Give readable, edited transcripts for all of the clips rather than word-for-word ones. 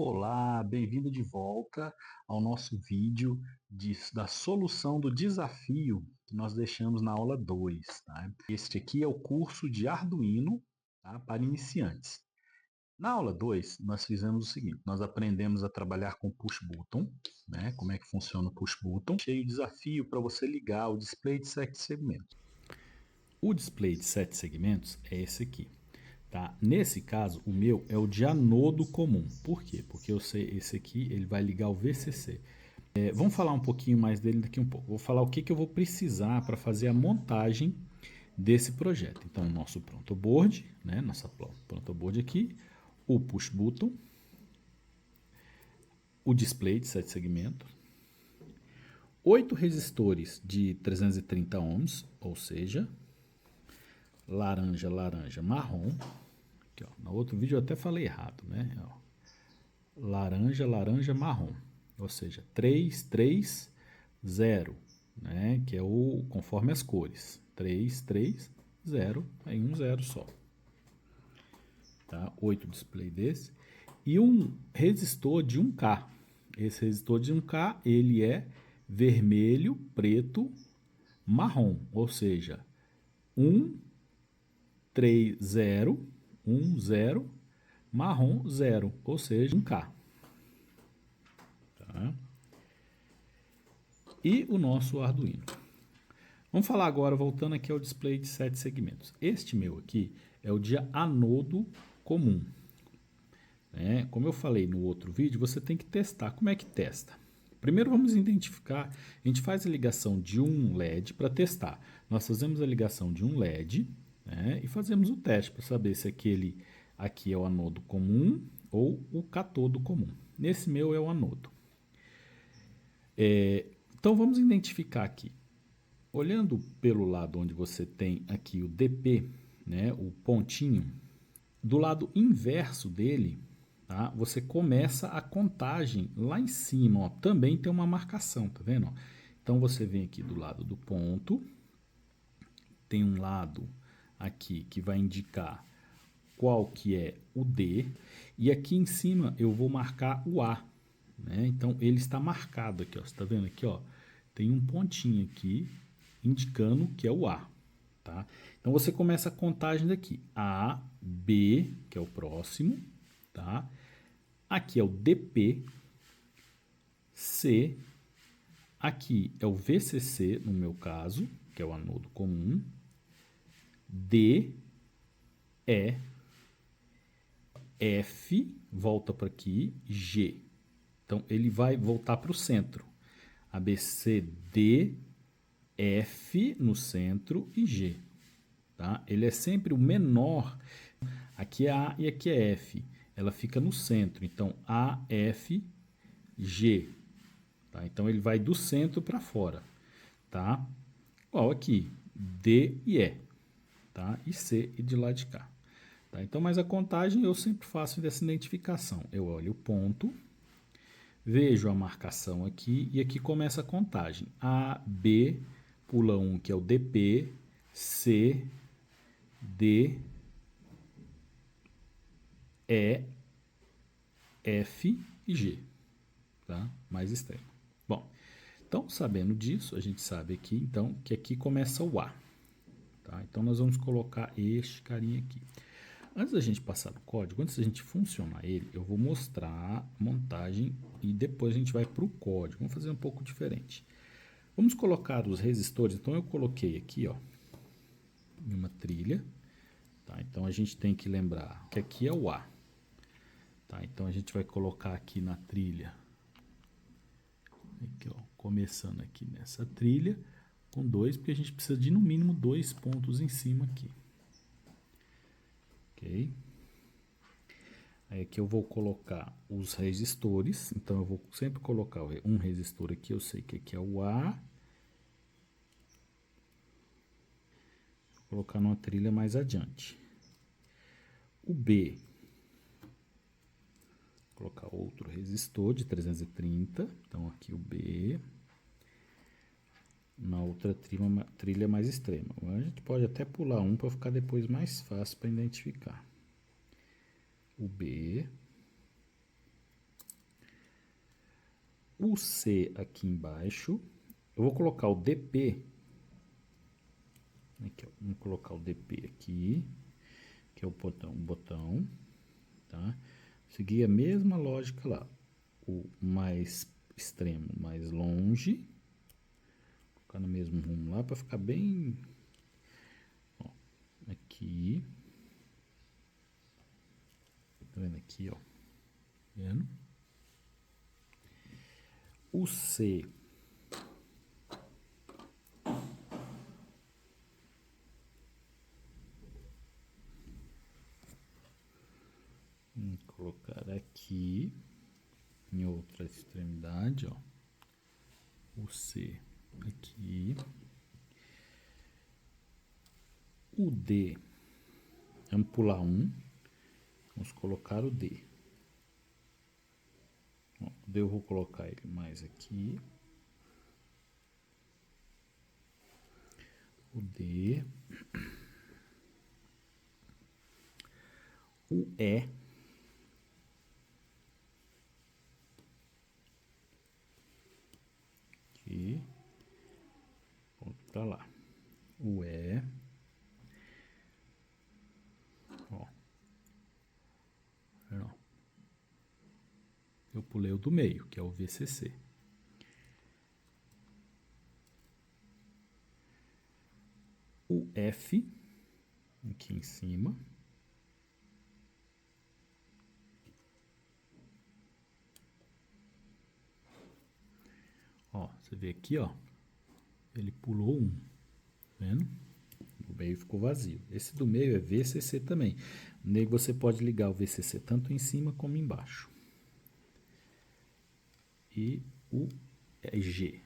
Olá, bem-vindo de volta ao nosso vídeo da solução do desafio que nós deixamos na aula 2. Tá? Este aqui é o curso de Arduino, tá, para iniciantes. Na aula 2, nós fizemos o seguinte, nós aprendemos a trabalhar com push button, né? Como é que funciona o push button. Achei o desafio para você ligar o display de 7 segmentos. O display de 7 segmentos é esse aqui. Tá? Nesse caso, o meu é o de anodo comum. Por quê? Porque eu sei esse aqui ele vai ligar o VCC. Vamos falar um pouquinho mais dele daqui um pouco. Vou falar o que eu vou precisar para fazer a montagem desse projeto. Então, o nosso protoboard, né? Nossa protoboard aqui, o push button, o display de 7 segmentos, 8 resistores de 330 ohms, ou seja, laranja, laranja, marrom. Aqui, ó, no outro vídeo eu até falei errado, né? Ó, laranja, laranja, marrom. Ou seja, 3, 3, 0, né? Que é o conforme as cores. 3, 3, 0, aí um 0 só. Tá? 8 display desse. E um resistor de 1K. Esse resistor de 1K, ele é vermelho, preto, marrom. Ou seja, 1, 3, 0, 1, 0, marrom, 0. Ou seja, 1K. Tá? E o nosso Arduino. Vamos falar agora, voltando aqui ao display de 7 segmentos. Este meu aqui é o de anodo comum. Né? Como eu falei no outro vídeo, você tem que testar. Como é que testa? Primeiro vamos identificar, a gente faz a ligação de um LED para testar. Nós fazemos a ligação de um LED, né, e fazemos o teste para saber se aquele aqui é o anodo comum ou o catodo comum. Nesse meu é o anodo. Então vamos identificar aqui. Olhando pelo lado onde você tem aqui o DP, né, o pontinho, do lado inverso dele, tá, você começa a contagem lá em cima. Ó, também tem uma marcação, tá vendo? Ó? Então você vem aqui do lado do ponto, tem um lado aqui que vai indicar qual que é o D, e aqui em cima eu vou marcar o A. Né? Então ele está marcado aqui, ó, você está vendo aqui, ó, tem um pontinho aqui indicando que é o A. Tá? Então você começa a contagem daqui, A, B, que é o próximo, tá? Aqui é o DP, C, aqui é o VCC, no meu caso, que é o anodo comum, D, E, F, volta para aqui, G. Então ele vai voltar para o centro. A, B, C, D, F no centro e G. Tá? Ele é sempre o menor. Aqui é A e aqui é F. Ela fica no centro. Então A, F, G. Tá? Então ele vai do centro para fora. Tá? Igual aqui. D e E. Tá? E C e de lá de cá. Tá? Então, mas a contagem eu sempre faço dessa identificação. Eu olho o ponto, vejo a marcação aqui e aqui começa a contagem. A, B, pula 1 que é o DP, C, D, E, F e G. Tá? Mais extremo. Bom, então sabendo disso, a gente sabe aqui então que aqui começa o A. Tá? Então nós vamos colocar este carinha aqui. Antes da gente passar no código, antes da gente funcionar ele, eu vou mostrar a montagem e depois a gente vai para o código. Vamos fazer um pouco diferente. Vamos colocar os resistores. Então eu coloquei aqui, ó, em uma trilha. Tá? Então a gente tem que lembrar que aqui é o A. Tá? Então a gente vai colocar aqui na trilha, aqui, ó, começando aqui nessa trilha, com 2, porque a gente precisa de no mínimo 2 pontos em cima aqui. Ok? Aí aqui eu vou colocar os resistores, então eu vou sempre colocar um resistor aqui, eu sei que aqui é o A. Vou colocar numa trilha mais adiante. O B, vou colocar outro resistor de 330, então aqui o B. Na outra trilha mais extrema. A gente pode até pular um para ficar depois mais fácil para identificar. O B. o C aqui embaixo. Eu vou colocar o DP. Aqui, ó, vamos colocar o DP aqui, que é o botão, tá? Seguir a mesma lógica lá. O mais extremo, mais longe. Colocar no mesmo rumo lá para ficar bem... Ó, aqui. Tá vendo aqui, ó? Vendo? O C. Vamos colocar aqui, em outra extremidade, ó. O C aqui. O D. Vamos pular um. Vamos colocar o D. Ó, o D eu vou colocar ele mais aqui. O D. O E. Aqui. Ponto pra lá. O E. Ó. Não. Eu pulei o do meio, que é o VCC. O F, aqui em cima. Ó, você vê aqui, ó. Ele pulou um, tá vendo? O meio ficou vazio. Esse do meio é VCC também. Nele você pode ligar o VCC tanto em cima como embaixo. E o G.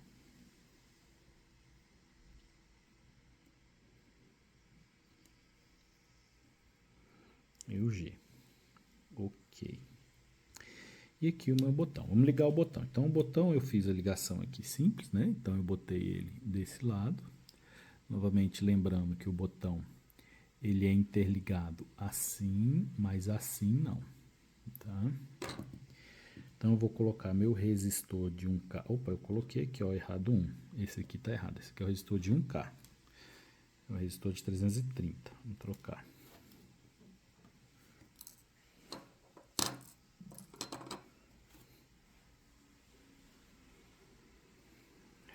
E o G. Ok. E aqui o meu botão. Vamos ligar o botão. Então, o botão eu fiz a ligação aqui simples, né? Então, eu botei ele desse lado. Novamente, lembrando que o botão, ele é interligado assim, mas assim não, tá? Então, eu vou colocar meu resistor de 1K. Opa, eu coloquei aqui, ó, errado 1. Esse aqui tá errado. Esse aqui é o resistor de 1K. É o resistor de 330. Vamos trocar.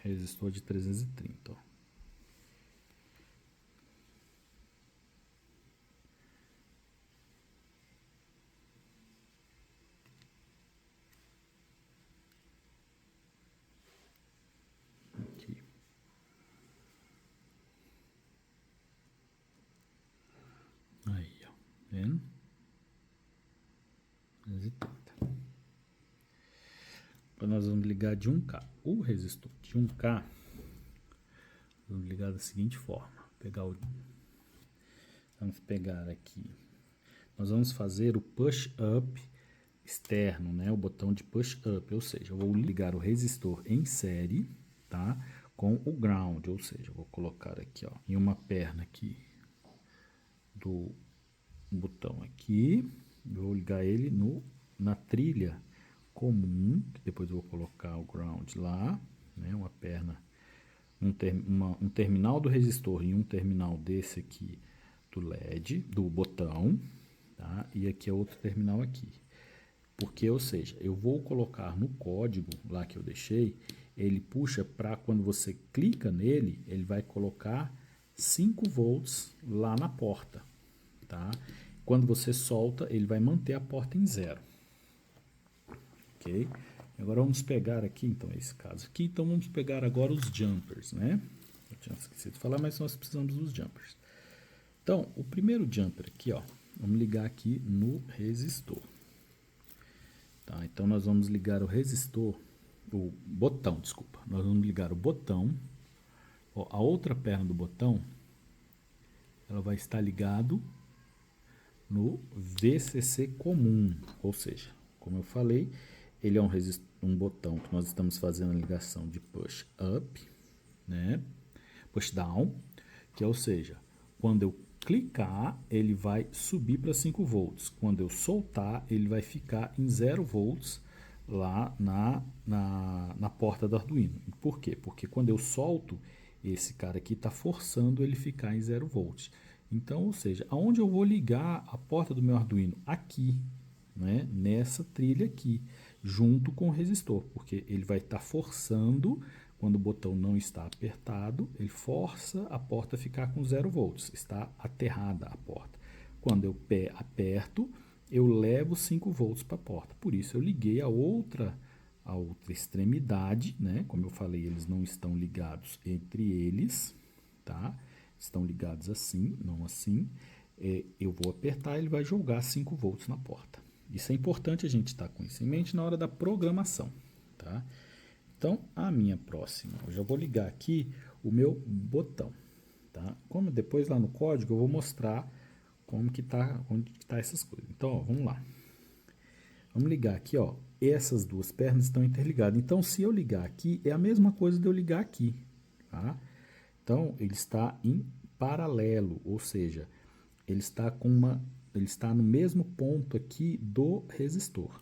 Resistor de 330, ó. Aqui. Aí, ó. Vendo? 330. Agora nós vamos ligar de 1K. O resistor de 1K, vamos ligar da seguinte forma. Vamos pegar aqui. Nós vamos fazer o push up externo, né? O botão de push up, ou seja, eu vou ligar o resistor em série, tá? Com o ground, ou seja, eu vou colocar aqui, ó, em uma perna aqui do botão aqui, eu vou ligar ele na trilha comum, que depois eu vou colocar o ground lá, né? Uma perna, um terminal do resistor e um terminal desse aqui do LED, do botão, tá? E aqui é outro terminal aqui. Porque, ou seja, eu vou colocar no código lá que eu deixei, ele puxa para quando você clica nele, ele vai colocar 5 volts lá na porta, tá? Quando você solta, ele vai manter a porta em 0. Ok? Agora vamos pegar aqui, então, esse caso aqui. Então, vamos pegar agora os jumpers, né? Eu tinha esquecido de falar, mas nós precisamos dos jumpers. Então, o primeiro jumper aqui, ó, vamos ligar aqui no resistor. Tá, então, nós vamos ligar o resistor, o botão, desculpa. Nós vamos ligar o botão. Ó, a outra perna do botão, ela vai estar ligado no VCC comum, ou seja, como eu falei, ele é um botão que nós estamos fazendo a ligação de push up, né? Push down, que é, ou seja, quando eu clicar, ele vai subir para 5 volts. Quando eu soltar, ele vai ficar em 0 volts lá na porta do Arduino. Por quê? Porque quando eu solto, esse cara aqui está forçando ele ficar em 0 volts. Então, ou seja, aonde eu vou ligar a porta do meu Arduino? Aqui, né? Nessa trilha aqui, junto com o resistor, porque ele vai estar forçando, quando o botão não está apertado, ele força a porta a ficar com 0 volts, está aterrada a porta. Quando eu aperto, eu levo 5 volts para a porta. Por isso eu liguei a outra extremidade, né? Como eu falei, eles não estão ligados entre eles, tá? Estão ligados assim, não assim. Eu vou apertar, ele vai jogar 5 volts na porta. Isso é importante a gente estar com isso em mente na hora da programação, tá? Então, a minha próxima, eu já vou ligar aqui o meu botão, tá? Como depois lá no código eu vou mostrar como que tá, onde que tá essas coisas. Então, ó, vamos lá. Vamos ligar aqui, ó. Essas duas pernas estão interligadas. Então, se eu ligar aqui, é a mesma coisa de eu ligar aqui, tá? Então, ele está em paralelo, ou seja, ele está no mesmo ponto aqui do resistor,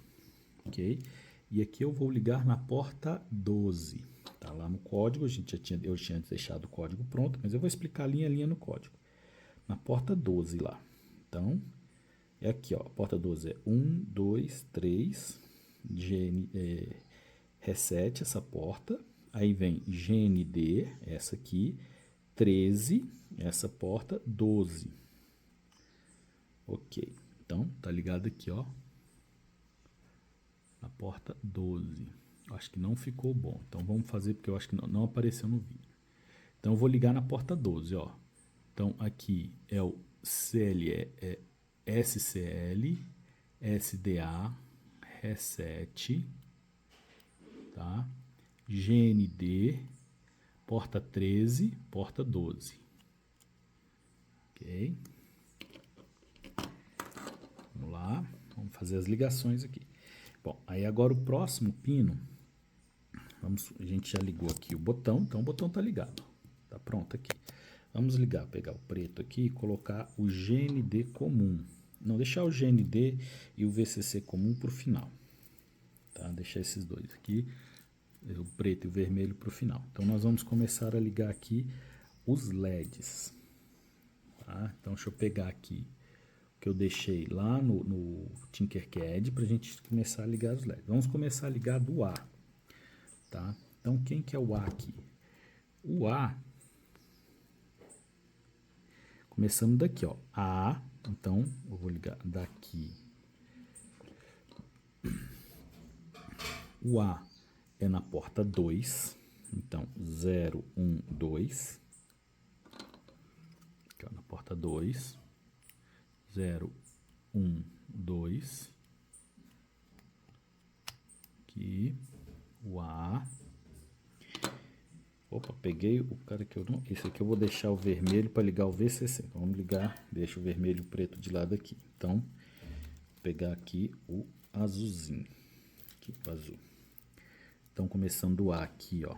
ok? E aqui eu vou ligar na porta 12. Tá lá no código, eu tinha deixado o código pronto, mas eu vou explicar linha a linha no código. Na porta 12 lá. Então, é aqui, ó. A porta 12 é 1, 2, 3. Reset essa porta. Aí vem GND, essa aqui. 13, essa porta. 12. Ok. Então, tá ligado aqui, ó. Na porta 12. Acho que não ficou bom. Então, vamos fazer porque eu acho que não apareceu no vídeo. Então, eu vou ligar na porta 12, ó. Então, aqui é o SCL, SDA, reset, tá? GND, porta 13, porta 12. Ok? Vamos lá, vamos fazer as ligações aqui. Bom, aí agora o próximo pino, a gente já ligou aqui o botão, então o botão tá ligado, tá pronto aqui. Vamos ligar, pegar o preto aqui e colocar o GND comum. Não, deixar o GND e o VCC comum para o final. Tá? Deixar esses dois aqui, o preto e o vermelho para o final. Então, nós vamos começar a ligar aqui os LEDs. Tá? Então, deixa eu pegar aqui o que eu deixei lá no Tinkercad para a gente começar a ligar os LEDs. Vamos começar a ligar do A. Tá? Então, quem que é o A aqui? O A, começando daqui, ó. A, então, eu vou ligar daqui. O A é na porta 2, então 0, 1, 2. Aqui, ó, na porta 2, 0, 1, 2. Aqui, o A. Opa, peguei o cara que eu não... Esse aqui eu vou deixar o vermelho para ligar o VCC. Então, vamos ligar, deixa o vermelho e o preto de lado aqui. Então, vou pegar aqui o azulzinho. Aqui, o azul. Então, começando o A aqui, ó.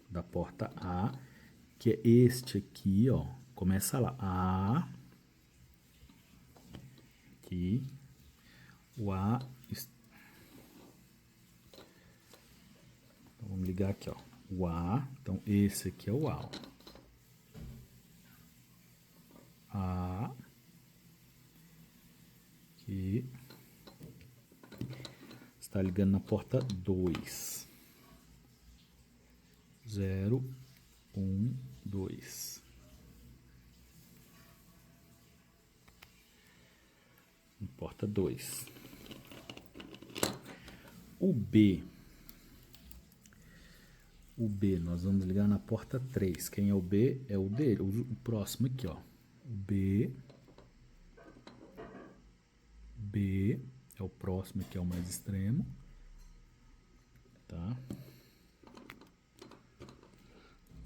Da porta A, que é este aqui, ó. Começa lá. A. Aqui. O A. Então, vamos ligar aqui, ó. O A. Então, esse aqui é o A, ó. A. Aqui. Está ligando na porta 2. 0, 1, 2. Porta 2. O B. O B, nós vamos ligar na porta 3. Quem é o B? É o dele, o próximo aqui, ó. O B. B é o próximo, que é o mais extremo. Tá?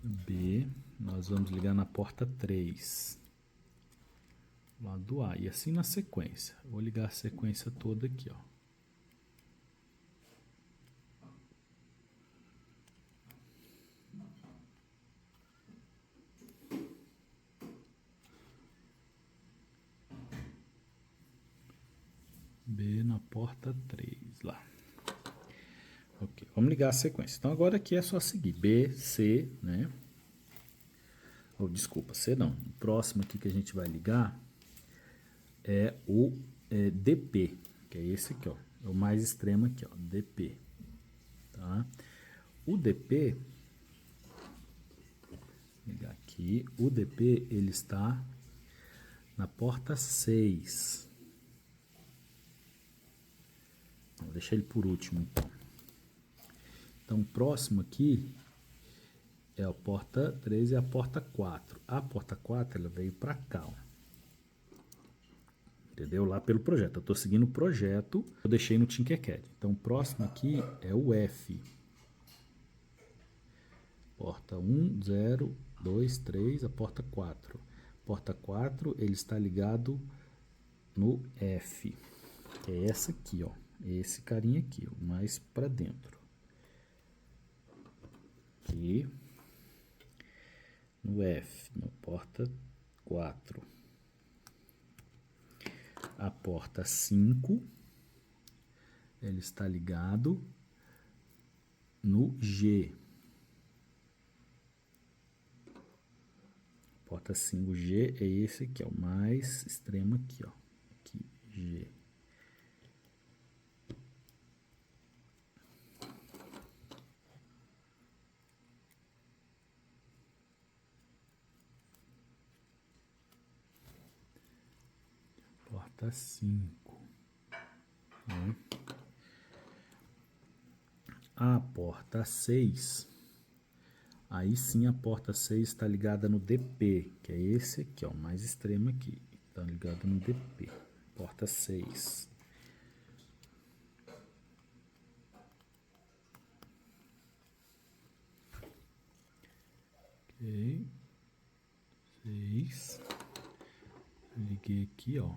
B, nós vamos ligar na porta 3. Lá do A. E assim na sequência. Vou ligar a sequência toda aqui, ó. B na porta 3 lá. Vamos ligar a sequência. Então agora aqui é só seguir B, C, né? Oh, desculpa, C não. O próximo aqui que a gente vai ligar é o DP, que é esse aqui, ó. É o mais extremo aqui, ó, DP. Tá? O DP, vou ligar aqui, o DP ele está na porta 6. Vou deixar ele por último, então. Então, o próximo aqui é a porta 3 e a porta 4. A porta 4 ela veio para cá, ó. Entendeu? Lá pelo projeto. Eu estou seguindo o projeto, eu deixei no Tinkercad. Então, o próximo aqui é o F. Porta 1, 0, 2, 3, a porta 4. Porta 4, ele está ligado no F. Que é essa aqui, ó. Esse carinha aqui, ó, mais para dentro. Aqui. No F, na porta 4. A porta 5, ele está ligado no G. Porta 5G é esse aqui, ó, o mais extremo aqui, ó. Aqui, G. Porta 5. Né? A porta 6. Aí sim a porta 6 está ligada no DP, que é esse aqui, ó, o mais extremo aqui. Está ligado no DP. Porta 6. Ok. 6. Liguei aqui, ó,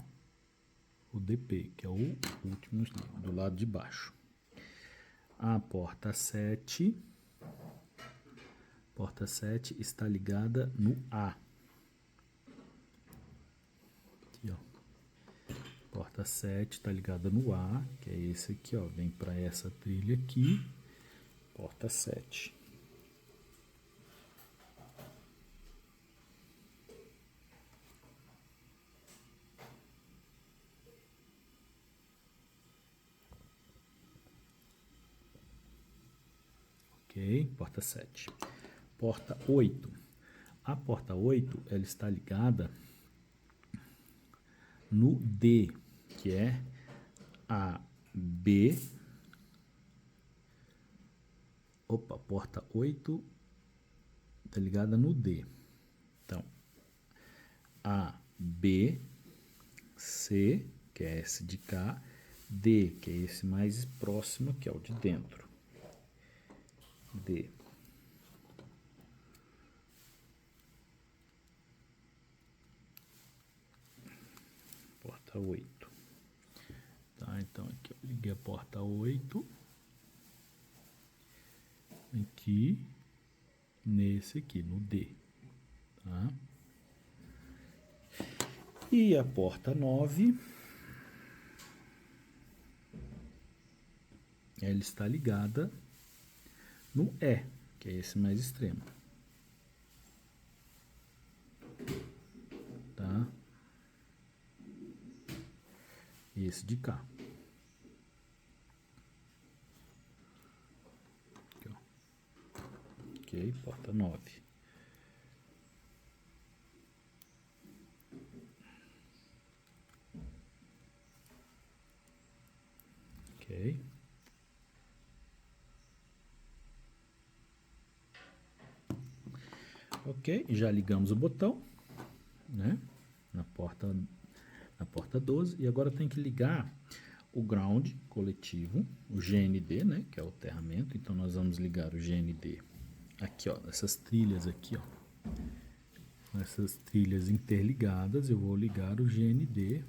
o DP, que é o último do lado de baixo. A porta 7. Porta 7 está ligada no A. Aqui, ó. Porta 7 está ligada no A, que é esse aqui, ó. Vem para essa trilha aqui. Porta 7. Ok, porta 7. Porta 8. A porta 8, ela está ligada no D, que é a B. Opa, porta 8 está ligada no D. Então, A, B, C, que é esse de cá, D, que é esse mais próximo, que é o de dentro. D. Porta 8. Tá, então aqui eu liguei a porta 8. Aqui, nesse aqui, no D. Tá? E a porta 9, ela está ligada no E, que é esse mais extremo. Tá? Esse de cá. Aqui, ó. Ok, porta 9. Ok. Ok, já ligamos o botão, né? Na porta 12. E agora tem que ligar o ground coletivo, o GND, né? Que é o aterramento. Então nós vamos ligar o GND aqui, ó. Essas trilhas aqui, ó. Essas trilhas interligadas, eu vou ligar o GND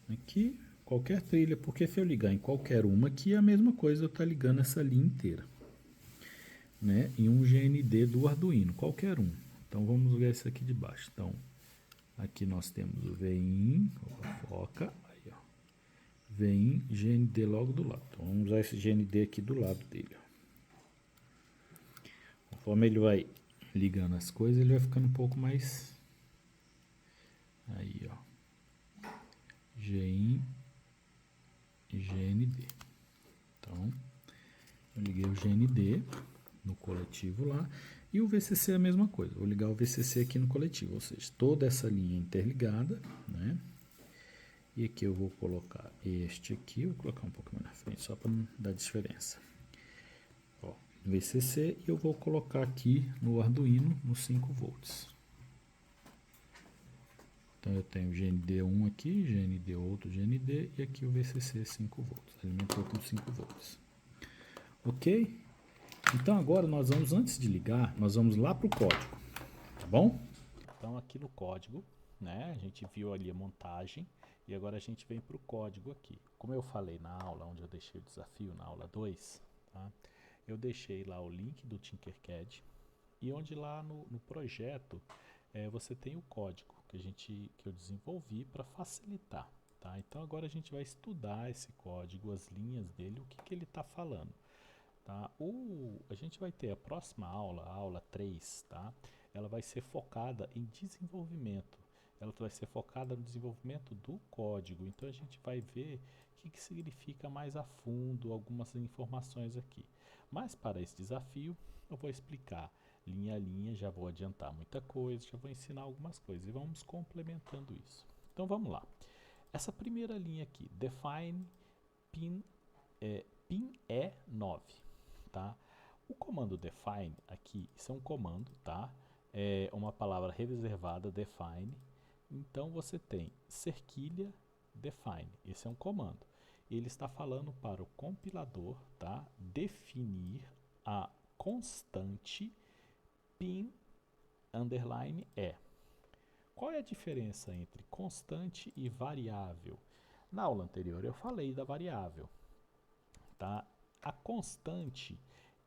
aqui, qualquer trilha, porque se eu ligar em qualquer uma aqui, é a mesma coisa eu estar ligando essa linha inteira, né? Em um GND do Arduino, qualquer um. Então vamos ver esse aqui de baixo. Então, aqui nós temos o VIN, foca, aí, ó. vem GND logo do lado. Então, vamos usar esse GND aqui do lado dele. Conforme ele vai ligando as coisas, ele vai ficando um pouco mais... Aí, ó. GIN e GND. Então, eu liguei o GND no coletivo lá. E o VCC é a mesma coisa. Vou ligar o VCC aqui no coletivo. Ou seja, toda essa linha interligada, né? E aqui eu vou colocar este aqui. Vou colocar um pouco mais na frente, só para não dar diferença. Ó, VCC. E eu vou colocar aqui no Arduino, nos 5 volts. Então eu tenho GND1 aqui, GND outro GND e aqui o VCC 5 volts, alimentou com 5 volts. Ok? Então agora nós vamos, antes de ligar, nós vamos lá para o código, tá bom? Então aqui no código, né, a gente viu ali a montagem e agora a gente vem para o código aqui. Como eu falei na aula onde eu deixei o desafio, na aula 2, tá? Eu deixei lá o link do Tinkercad e onde lá no projeto você tem o código que eu desenvolvi para facilitar. Tá? Então agora a gente vai estudar esse código, as linhas dele, o que ele está falando. Tá? A gente vai ter a próxima aula, a aula 3, tá? Ela vai ser focada em desenvolvimento. Ela vai ser focada no desenvolvimento do código. Então a gente vai ver o que significa mais a fundo algumas informações aqui. Mas para esse desafio eu vou explicar linha a linha, já vou adiantar muita coisa, já vou ensinar algumas coisas e vamos complementando isso. Então vamos lá. Essa primeira linha aqui, define pin E9, tá? O comando define aqui, isso é um comando, tá? É uma palavra reservada, define. Então você tem cerquilha define, esse é um comando. Ele está falando para o compilador, tá? Definir a constante pin underline E. Qual é a diferença entre constante e variável? Na aula anterior eu falei da variável, tá? A constante,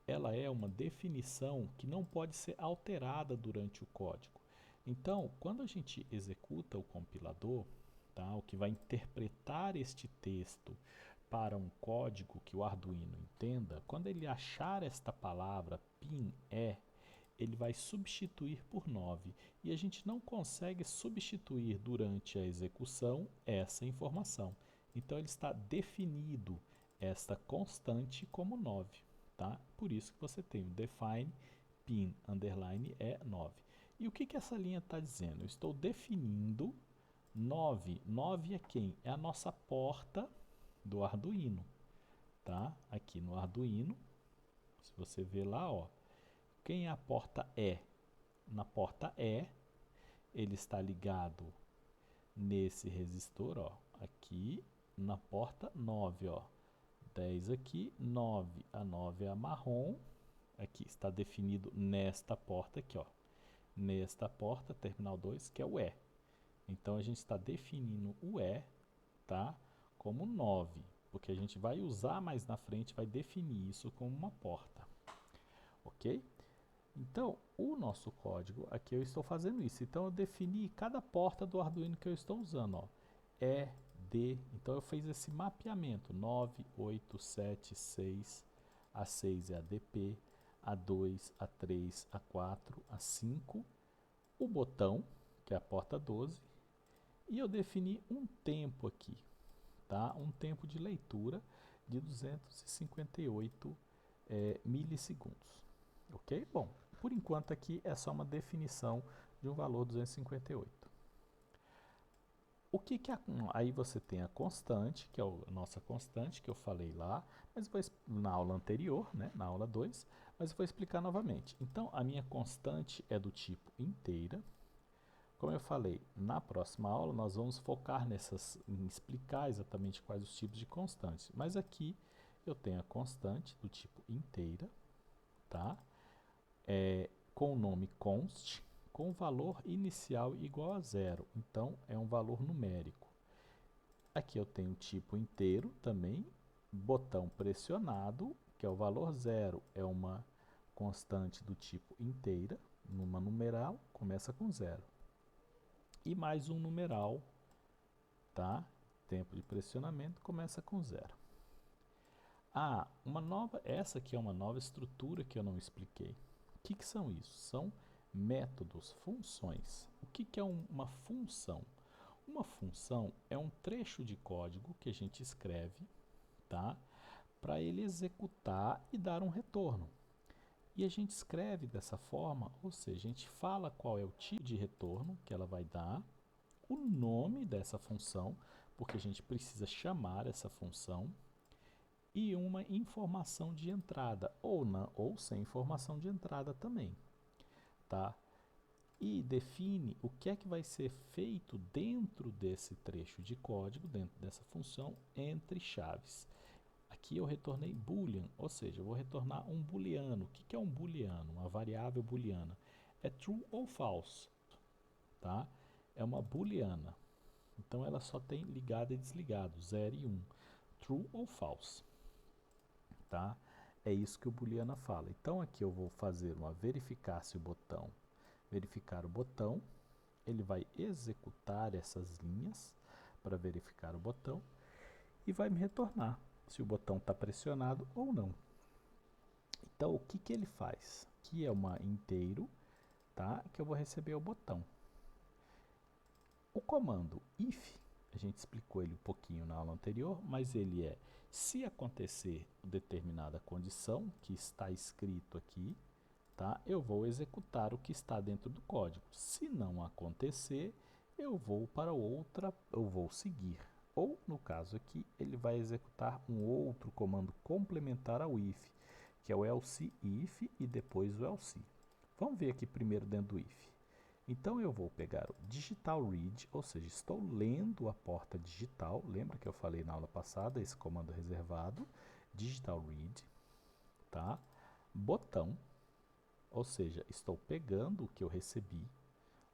ela é uma definição que não pode ser alterada durante o código. Então, quando a gente executa o compilador, tá? O que vai interpretar este texto para um código que o Arduino entenda, quando ele achar esta palavra pin E, ele vai substituir por 9 e a gente não consegue substituir durante a execução essa informação. Então ele está definido esta constante como 9, tá? Por isso que você tem o define pin underline é 9. E o que essa linha está dizendo? Eu estou definindo 9. 9 é quem? É a nossa porta do Arduino, tá? Aqui no Arduino, se você ver lá, ó, quem é a porta E? Na porta E, ele está ligado nesse resistor, ó, aqui na porta 9, ó. 10 aqui, 9. A 9 é a marrom. Aqui está definido nesta porta aqui, ó. Nesta porta, terminal 2, que é o E. Então a gente está definindo o E, tá? Como 9, porque a gente vai usar mais na frente, vai definir isso como uma porta. OK? Então, o nosso código, aqui eu estou fazendo isso. Então, eu defini cada porta do Arduino que eu estou usando, ó. E, D, então eu fiz esse mapeamento, 9, 8, 7, 6, A6 é a DP, A2, A3, A4, A5, o botão, que é a porta 12, e eu defini um tempo aqui, tá? Um tempo de leitura de 258 milissegundos, ok? Bom, por enquanto aqui é só uma definição de um valor 258. O que aí você tem a constante, que é a nossa constante, que eu falei lá, mas na aula anterior, né, na aula 2, mas eu vou explicar novamente. Então, a minha constante é do tipo inteira. Como eu falei, na próxima aula nós vamos focar em explicar exatamente quais os tipos de constantes. Mas aqui eu tenho a constante do tipo inteira, tá? Com o nome const, com o valor inicial igual a 0. Então, é um valor numérico. Aqui eu tenho o tipo inteiro também, botão pressionado, que é o valor 0, é uma constante do tipo inteira, numa numeral, começa com 0. E mais um numeral, tá? tempo de pressionamento começa com 0. Essa aqui é uma nova estrutura que eu não expliquei. O que são isso? São métodos, funções. O que é uma função? Uma função é um trecho de código que a gente escreve, tá? Para ele executar e dar um retorno. E a gente escreve dessa forma, ou seja, a gente fala qual é o tipo de retorno que ela vai dar, o nome dessa função, porque a gente precisa chamar essa função, e uma informação de entrada, ou sem informação de entrada também, tá? E define o que é que vai ser feito dentro desse trecho de código, dentro dessa função, entre chaves. Aqui eu retornei boolean, ou seja, eu vou retornar um booleano. O que é um booleano? Uma variável booleana. É true ou false, tá? É uma booleana. Então ela só tem ligado e desligado, 0 e 1. True ou false, tá? É isso que o booleana fala. Então aqui eu vou fazer uma verificar se o botão, verificar o botão, ele vai executar essas linhas para verificar o botão e vai me retornar se o botão está pressionado ou não. Então, o que ele faz? Aqui é uma inteiro, tá? Que eu vou receber o botão. O comando if, a gente explicou ele um pouquinho na aula anterior, mas ele é se acontecer determinada condição, que está escrito aqui, tá? Eu vou executar o que está dentro do código. Se não acontecer, eu vou seguir. Ou, no caso aqui, ele vai executar um outro comando complementar ao if, que é o else if e depois o else. Vamos ver aqui primeiro dentro do if. Então eu vou pegar o digital read, ou seja, estou lendo a porta digital. Lembra que eu falei na aula passada esse comando reservado? Digital read, tá? Botão, ou seja, estou pegando o que eu recebi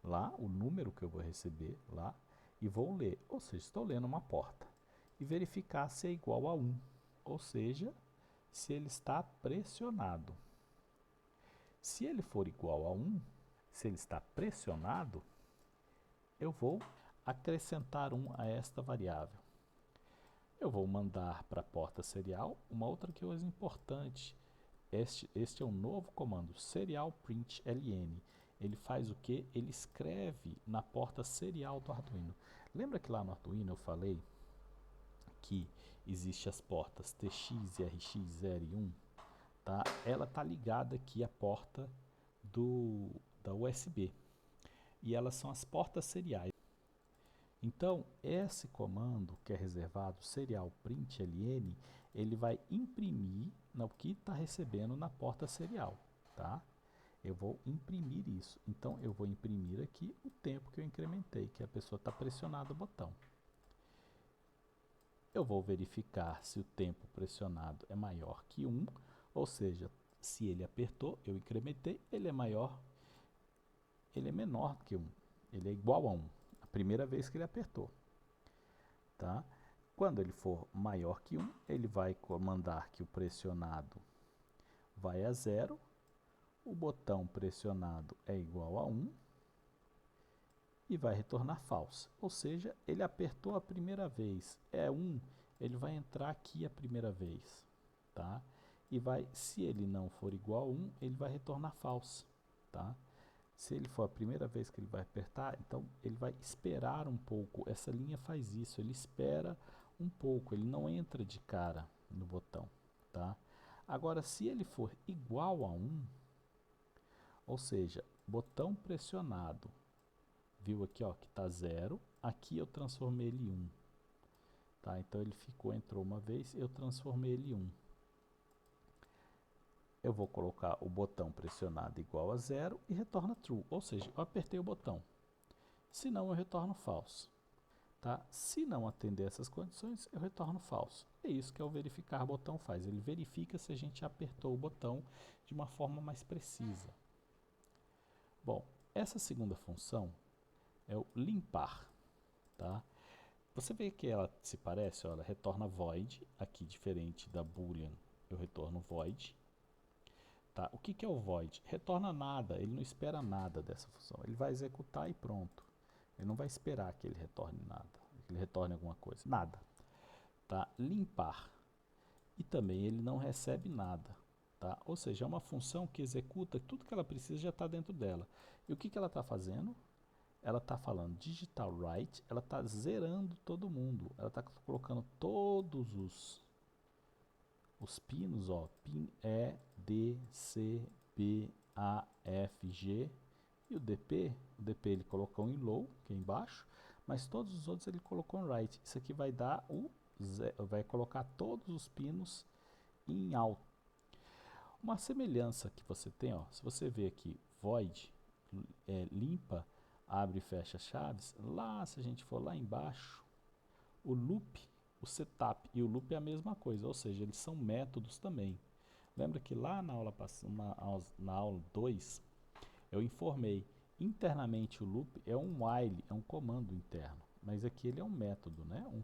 lá, o número que eu vou receber lá, e vou ler, ou seja, estou lendo uma porta. E verificar se é igual a 1, ou seja, se ele está pressionado. Se ele for igual a 1, se ele está pressionado, eu vou acrescentar 1 a esta variável. Eu vou mandar para a porta serial uma outra coisa importante. Este é um novo comando, serial print ln. Ele faz o que? Ele escreve na porta serial do Arduino. Lembra que lá no Arduino eu falei que existe as portas TX e RX 0 e 1? Tá? Ela está ligada aqui à porta da USB. E elas são as portas seriais. Então, esse comando que é reservado serial print ln, ele vai imprimir o que está recebendo na porta serial, tá? Eu vou imprimir isso. Então, eu vou imprimir aqui o tempo que eu incrementei, que a pessoa está pressionando o botão. Eu vou verificar se o tempo pressionado é maior que 1, ou seja, se ele apertou, eu incrementei, ele é menor que 1, ele é igual a 1, a primeira vez que ele apertou, tá? Quando ele for maior que 1, ele vai comandar que o pressionado vai a 0, o botão pressionado é igual a 1 e vai retornar false. Ou seja, ele apertou a primeira vez, é 1, ele vai entrar aqui a primeira vez, tá? E se ele não for igual a 1, ele vai retornar false, tá? Se ele for a primeira vez que ele vai apertar, então ele vai esperar um pouco. Essa linha faz isso, ele espera um pouco, ele não entra de cara no botão, tá? Agora, se ele for igual a 1, ou seja, botão pressionado, viu aqui ó, que está 0, aqui eu transformei ele em 1, tá? Então ele entrou uma vez, eu transformei ele em 1. Eu vou colocar o botão pressionado igual a 0 e retorna true, ou seja, eu apertei o botão. Se não, eu retorno false. Tá? Se não atender essas condições, eu retorno false. É isso que o verificar botão faz. Ele verifica se a gente apertou o botão de uma forma mais precisa. Bom, essa segunda função é o limpar. Tá? Você vê que ela se parece, ó, ela retorna void, aqui diferente da boolean, eu retorno void. Tá? O que é o void? Retorna nada, ele não espera nada dessa função. Ele vai executar e pronto. Ele não vai esperar que ele retorne nada. que ele retorne alguma coisa. Nada. Tá? Limpar. E também ele não recebe nada. Tá? Ou seja, é uma função que executa tudo que ela precisa já está dentro dela. E o que, que ela está fazendo? Ela está falando digital write, ela está zerando todo mundo. Ela está colocando todos os pinos, ó, pin E, D, C, B, A, F, G. E o DP ele colocou em low, que é embaixo, mas todos os outros ele colocou em right. Isso aqui vai dar vai colocar todos os pinos em alto. Uma semelhança que você tem, ó, se você ver aqui, void, limpa, abre e fecha chaves, lá, se a gente for lá embaixo, o loop, o setup e o loop é a mesma coisa, ou seja, eles são métodos também. Lembra que lá na aula, na aula 2, eu informei, internamente o loop é um while, é um comando interno, mas aqui ele é um método, né?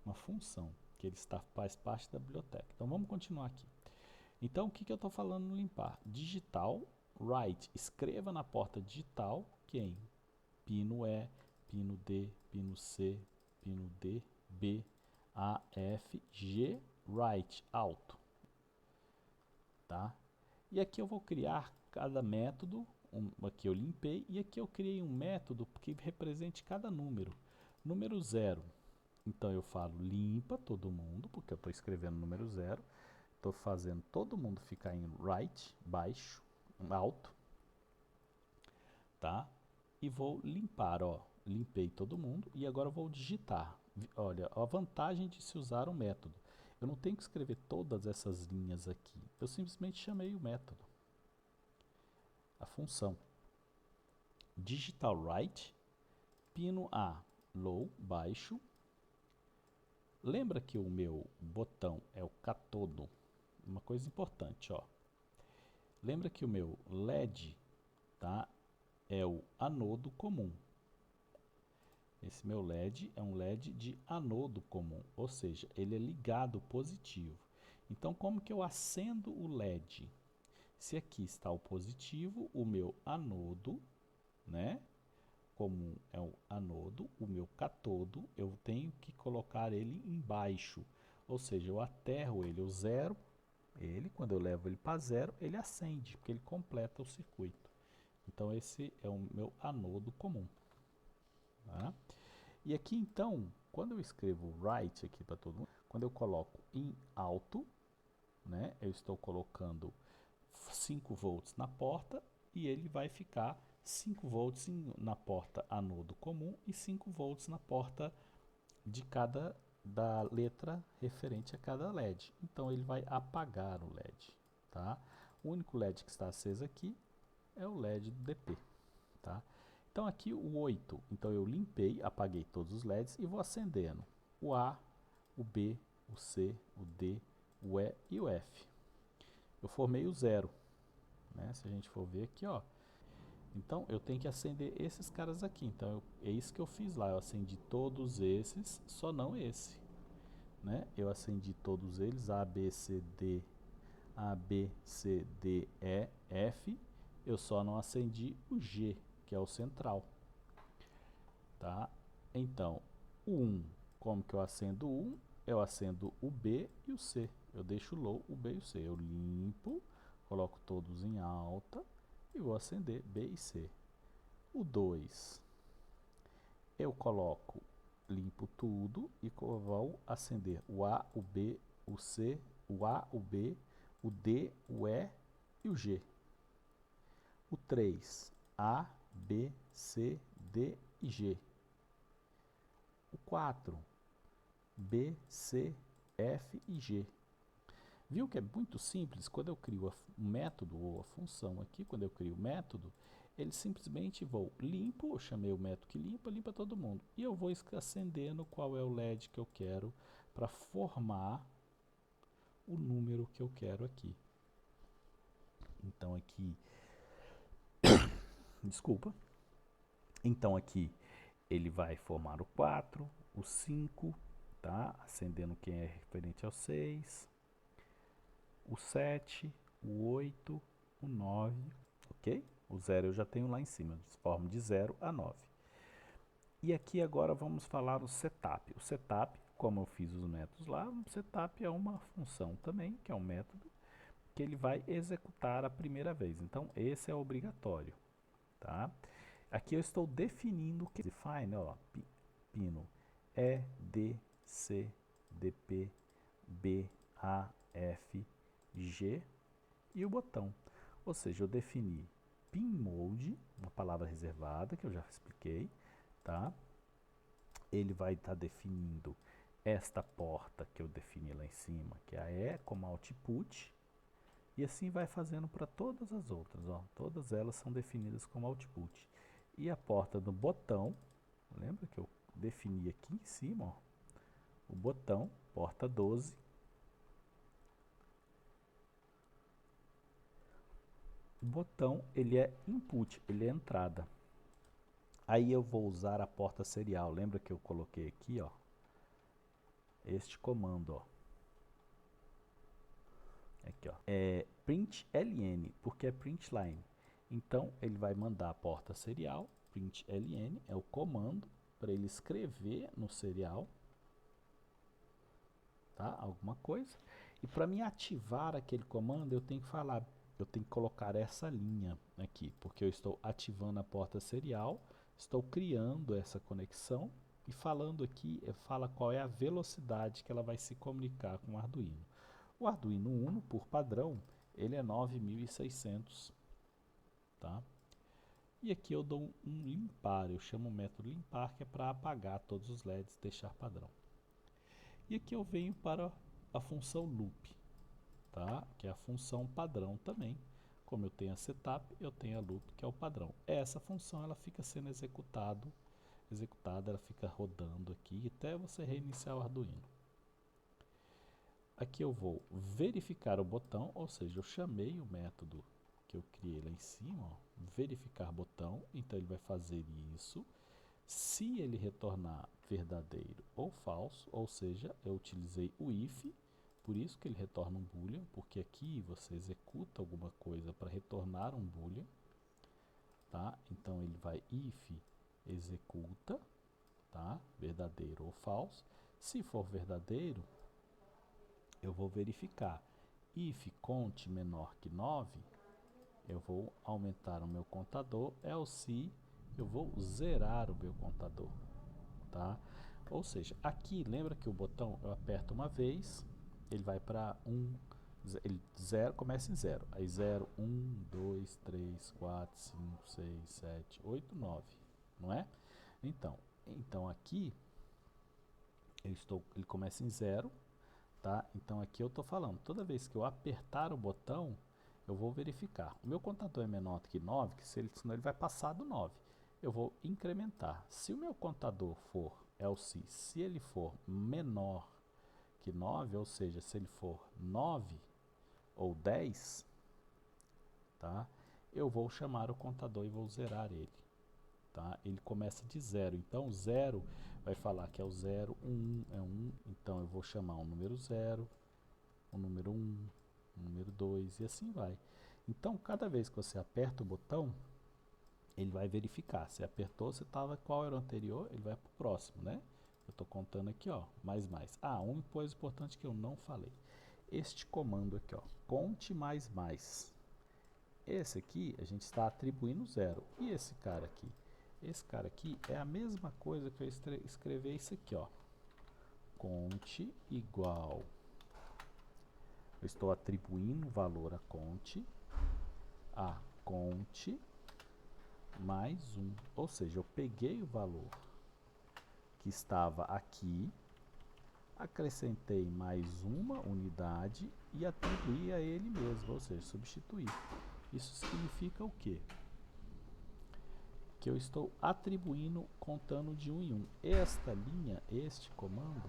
Uma função, que ele faz parte da biblioteca. Então vamos continuar aqui. Então, o que, que eu estou falando no limpar? Digital, write, escreva na porta digital, quem? Pino E, pino D, pino C, pino D, B, A, F, G, write, alto. Tá? E aqui eu vou criar cada método, aqui eu limpei, e aqui eu criei um método que represente cada número. Número 0, então eu falo limpa todo mundo, porque eu estou escrevendo número 0. Estou fazendo todo mundo ficar em right, baixo, alto, tá? E vou limpar, ó, limpei todo mundo e agora eu vou digitar. Olha, a vantagem de se usar um método. Eu não tenho que escrever todas essas linhas aqui. Eu simplesmente chamei o método, a função. Digital right, pino A, low, baixo. Lembra que o meu botão é o catodo? Uma coisa importante, ó. Lembra que o meu LED, tá, é o anodo comum. Esse meu LED é um LED de anodo comum, ou seja, ele é ligado positivo. Então, como que eu acendo o LED? Se aqui está o positivo, o meu anodo, né, comum é o anodo, o meu catodo, eu tenho que colocar ele embaixo. Ou seja, eu aterro ele, eu zero ele, quando eu levo ele para zero, ele acende, porque ele completa o circuito. Então, esse é o meu anodo comum. Tá? E aqui, então, quando eu escrevo write aqui para todo mundo, quando eu coloco em alto, né, eu estou colocando 5 volts na porta e ele vai ficar 5 volts na porta anodo comum e 5 volts na porta de cada da letra referente a cada LED. Então ele vai apagar o LED, tá? O único LED que está aceso aqui é o LED do DP, tá? Então aqui o 8, então eu limpei, apaguei todos os LEDs e vou acendendo o A, o B, o C, o D, o E e o F. Eu formei o 0, né? Se a gente for ver aqui, ó. Então eu tenho que acender esses caras aqui. Então é isso que eu fiz lá, eu acendi todos esses, só não esse, né? Eu acendi todos eles, A, B, C, D, E, F. Eu só não acendi o G, que é o central. Tá? Então, o 1, como que eu acendo o 1? Eu acendo o B e o C. Eu deixo low o B e o C. Eu limpo, coloco todos em alta e vou acender B e C. O 2, eu coloco, limpo tudo e vou acender o A, o B, o C, o A, o B, o D, o E e o G. O 3, A, B, C, D e G. O 4, B, C, F e G. Viu que é muito simples? Quando eu crio um método ou a função aqui, quando eu crio o método, ele simplesmente vou limpo, eu chamei o método que limpa, limpa todo mundo. E eu vou acendendo qual é o LED que eu quero para formar o número que eu quero aqui. Então aqui, desculpa. Então aqui ele vai formar o 4, o 5, tá? Acendendo quem é referente ao 6, o 7, o 8, o 9, ok? O 0 eu já tenho lá em cima, forma de 0 a 9. E aqui agora vamos falar o setup. O setup, como eu fiz os métodos lá, o setup é uma função também, que é um método, que ele vai executar a primeira vez. Então, esse é obrigatório, tá? Aqui eu estou definindo o que define, ó, pino E, D, C, D, P, B, A, F, G e o botão. Ou seja, eu defini pin mode, uma palavra reservada que eu já expliquei, tá? Ele vai estar definindo esta porta que eu defini lá em cima, que é a E como output, e assim vai fazendo para todas as outras, ó. Todas elas são definidas como output. E a porta do botão, lembra que eu defini aqui em cima, ó, o botão, porta 12. O botão, ele é input, ele é entrada. Aí eu vou usar a porta serial. Lembra que eu coloquei aqui, ó, este comando, ó. Aqui, ó. É print ln, porque é print line. Então, ele vai mandar a porta serial, print ln, é o comando para ele escrever no serial, tá? Alguma coisa. E para me ativar aquele comando, eu tenho que falar, eu tenho que colocar essa linha aqui, porque eu estou ativando a porta serial, estou criando essa conexão e falando aqui, fala qual é a velocidade que ela vai se comunicar com o Arduino. O Arduino Uno, por padrão, ele é 9600, tá? E aqui eu dou um limpar, eu chamo o método limpar, que é para apagar todos os LEDs, deixar padrão. E aqui eu venho para a função loop, tá? Que é a função padrão também. Como eu tenho a setup, eu tenho a loop, que é o padrão. Essa função ela fica sendo executada, ela fica rodando aqui até você reiniciar o Arduino. Aqui eu vou verificar o botão, ou seja, eu chamei o método que eu criei lá em cima, ó, verificar botão, então ele vai fazer isso. Se ele retornar verdadeiro ou falso, ou seja, eu utilizei o if, por isso que ele retorna um boolean, porque aqui você executa alguma coisa para retornar um boolean, tá? Então ele vai if executa, tá? Verdadeiro ou falso. Se for verdadeiro, eu vou verificar. If cont menor que 9, eu vou aumentar o meu contador, else eu vou zerar o meu contador, tá? Ou seja, aqui lembra que o botão eu aperto uma vez, ele vai para 1, ele zero, começa em 0, aí 0, 1, 2, 3, 4, 5, 6, 7, 8, 9, não é? Então aqui ele começa em 0, tá? Então aqui eu estou falando, toda vez que eu apertar o botão, eu vou verificar. O meu contador é menor do que 9, senão ele vai passar do 9. Eu vou incrementar. Se o meu contador for else, se ele for menor que 9, ou seja, se ele for 9 ou 10, tá? Eu vou chamar o contador e vou zerar ele. Tá? Ele começa de 0, então 0 vai falar que é o 0, 1 é 1, então eu vou chamar o número 0, o número 1, o número 2 e assim vai. Então cada vez que você aperta o botão, ele vai verificar, se apertou, você estava, qual era o anterior, ele vai para o próximo, né? Eu estou contando aqui, ó, mais. Ah, uma coisa importante que eu não falei, este comando aqui, ó, conte mais. Esse aqui a gente está atribuindo 0, e esse cara aqui? Esse cara aqui é a mesma coisa que eu escrever isso aqui, ó. Conte igual. Eu estou atribuindo valor a conte mais 1. Ou seja, eu peguei o valor que estava aqui, acrescentei mais uma unidade e atribuí a ele mesmo, ou seja, substituir. Isso significa o quê? Que eu estou atribuindo contando de 1 em 1. Esta linha, este comando,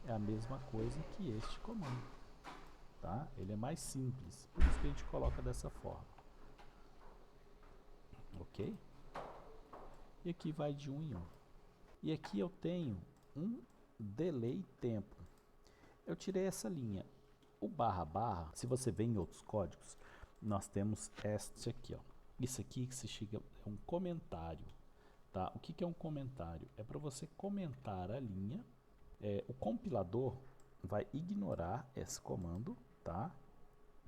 é a mesma coisa que este comando, tá? Ele é mais simples, por isso que a gente coloca dessa forma. Ok? E aqui vai de 1 em 1. E aqui eu tenho um delay tempo. Eu tirei essa linha. O barra, se você vê em outros códigos, nós temos este aqui, ó. Isso aqui que se chega é um comentário, Tá? O que é um comentário? É para você comentar a linha. O compilador vai ignorar esse comando, tá?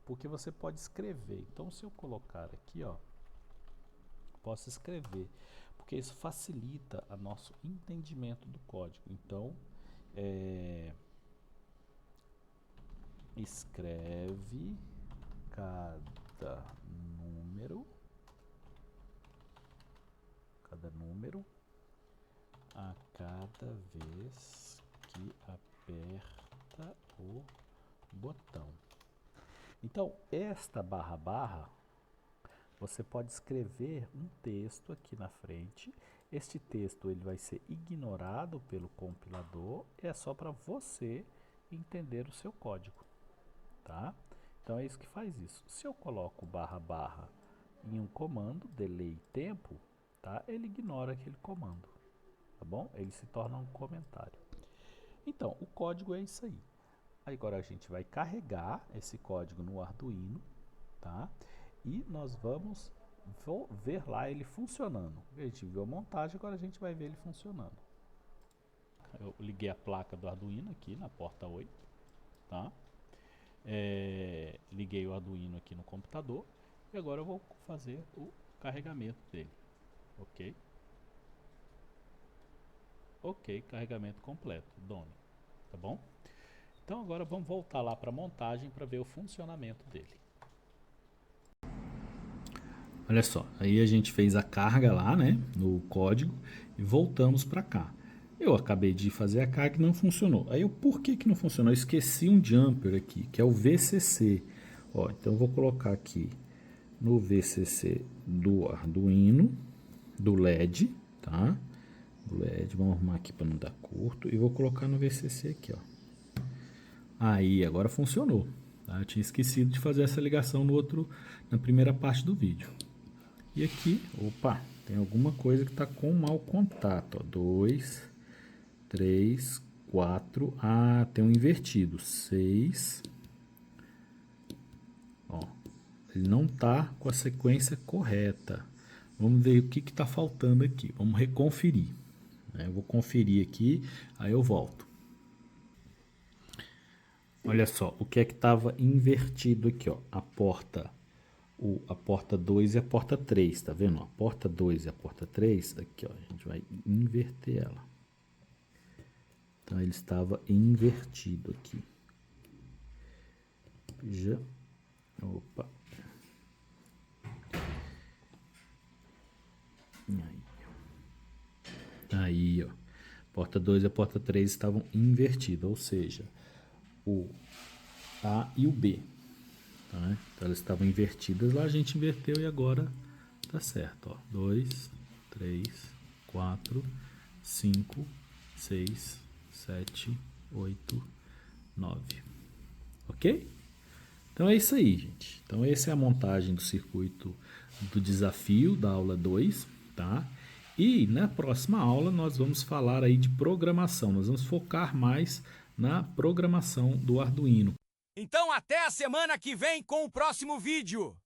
Porque você pode escrever. Então, se eu colocar aqui, ó, posso escrever, porque isso facilita o nosso entendimento do código. Então, escreve cada número a cada vez que aperta o botão. Então, esta barra, você pode escrever um texto aqui na frente. Este texto ele vai ser ignorado pelo compilador, é só para você entender o seu código, tá? Então é isso que faz isso. Se eu coloco barra em um comando, delay tempo, tá? Ele ignora aquele comando, tá bom? Ele se torna um comentário. Então, o código é isso aí. Agora a gente vai carregar esse código no Arduino, tá? E nós vamos ver lá ele funcionando. A gente viu a montagem, agora a gente vai ver ele funcionando. Eu liguei a placa do Arduino aqui na porta 8, tá? Liguei o Arduino aqui no computador e agora eu vou fazer o carregamento dele, ok? Ok, carregamento completo, done, tá bom? Então agora vamos voltar lá para a montagem para ver o funcionamento dele. Olha só, aí a gente fez a carga lá, né, no código e voltamos para cá. Eu acabei de fazer a carga e não funcionou. Aí por que não funcionou? Eu esqueci um jumper aqui, que é o VCC. Ó, então eu vou colocar aqui no VCC do Arduino, do LED, tá? Do LED, vamos arrumar aqui para não dar curto. E vou colocar no VCC aqui, ó. Aí, agora funcionou. Tá? Eu tinha esquecido de fazer essa ligação na primeira parte do vídeo. E aqui, opa, tem alguma coisa que está com mau contato. 2, 3, 4. Ah, tem um invertido. 6. Ó, ele não está com a sequência correta. Vamos ver o que está faltando aqui. Vamos reconferir. Eu vou conferir aqui, aí eu volto. Olha só, o que é que estava invertido aqui, ó? A porta 2 e a porta 3, tá vendo? A porta 2 e a porta 3, aqui, ó, a gente vai inverter ela. Então, ele estava invertido aqui. Opa. Aí, ó. Porta 2 e a porta 3 estavam invertidas, ou seja, o A e o B. Tá? Então elas estavam invertidas lá, a gente inverteu e agora tá certo. 2, 3, 4, 5, 6, 7, 8, 9. Ok? Então é isso aí, gente. Então essa é a montagem do circuito do desafio da aula 2, tá? E na próxima aula nós vamos falar aí de programação. Nós vamos focar mais na programação do Arduino. Então até a semana que vem com o próximo vídeo.